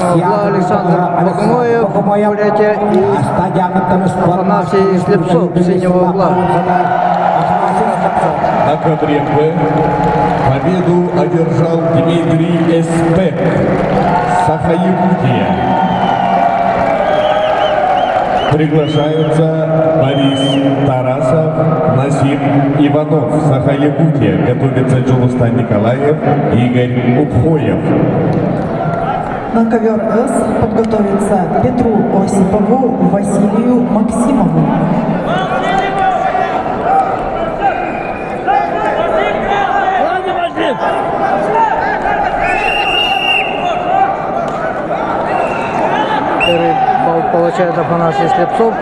угла Александр Богомоев, Бурятия, и Афанасий Слепцов, синего угла. На ковре Б победу одержал Дмитрий Эспек, Саха-Якутия. Приглашаются Борис Тарасов, Насим Иванов, Саха-Якутия. Готовится Джулустан Николаев, Игорь Упхоев. На ковер С подготовится Петру Осипову, Василию Максимову. Первый балл получает Афанасий Слепцов.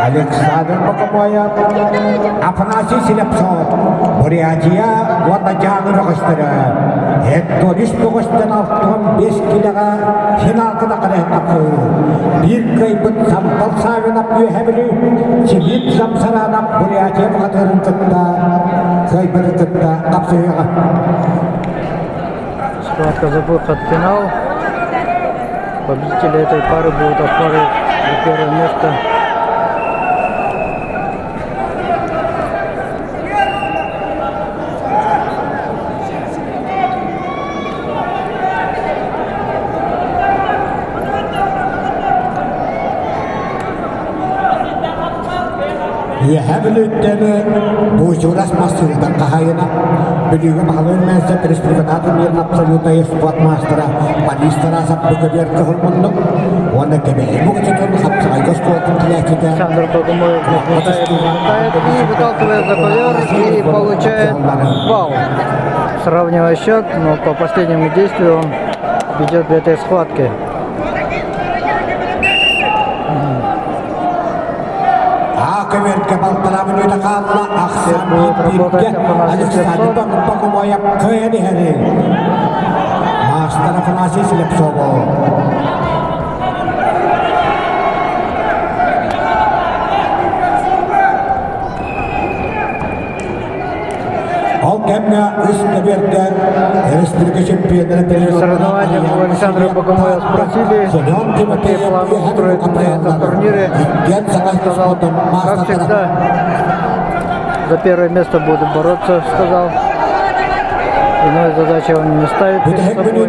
Александр Богомоев, Афанасий Слепцов, Бурятия, Ватаджан Рогостера. Это лишь Рогостер алтын 5 килога финалкада қарайқапы. Bir кайбыт сампал савинап үйәбілі, чемет замсаранап Бурятия бұғатырын тұтта, кайбыты тұтта, қапсыйға. Схватка за выход в финал. Победители этой пары будут отправить на первое место. Үйәбілі бұл журас мастырыдан қағайына білігі бағалын мәнсі республикатың ерін абсолютный спорт мастера Борис Тарасов бүкілер тұғылмындық. Оны кәбейін мұғытын қапсығай көсколтын тіләкеті. Александр Богомоев нагнетает и выталкивает за ковер и получает балл. Сравнивая счет, но по последнему действию он ведет в этой схватке. Көверке балтарамын өйді қалла ақсан бейбірге Александр Богомоев көйені әрі. Мастер Афанасий Слепцову. Ол кәміне үз көверді республика чемпионы Перед соревнованием у Александра Богомоева спросили, какие планы строить на этом турнире. Он сказал, как всегда, за первое место буду бороться, сказал. Иной задачи он не ставит перед собой.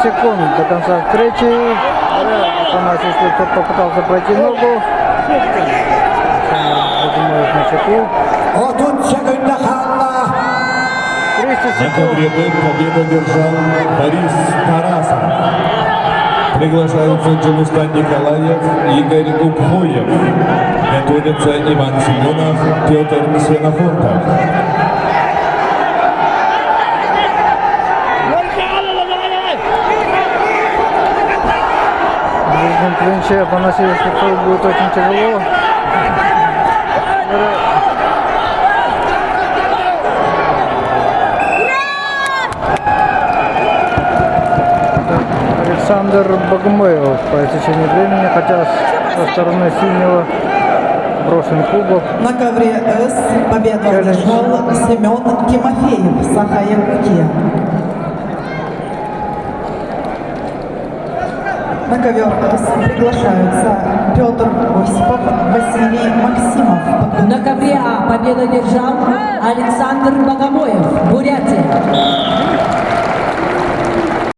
Секунд до конца встречи. Афанасий Слепцов попытался пройти ногу. Богомоев на чеку. 30 На секунд. ковре Б победу одержал Борис Тарасов. Приглашаются Джулустан Николаев, Игорь Упхоев. Готовится Иван Семенов, Петр Свинофонтов. В клинче Афанасию Слепцову будет очень тяжело. Александр Богомоев по истечении времени, хотя со стороны синего брошен кубок. На ковре С победу одержал Семен Тимофеев, Саха-Якутия. На ковер С приглашаются Петр Осипов, Василий Максимов. На ковре А победу одержал Александр Богомоев, Бурятия.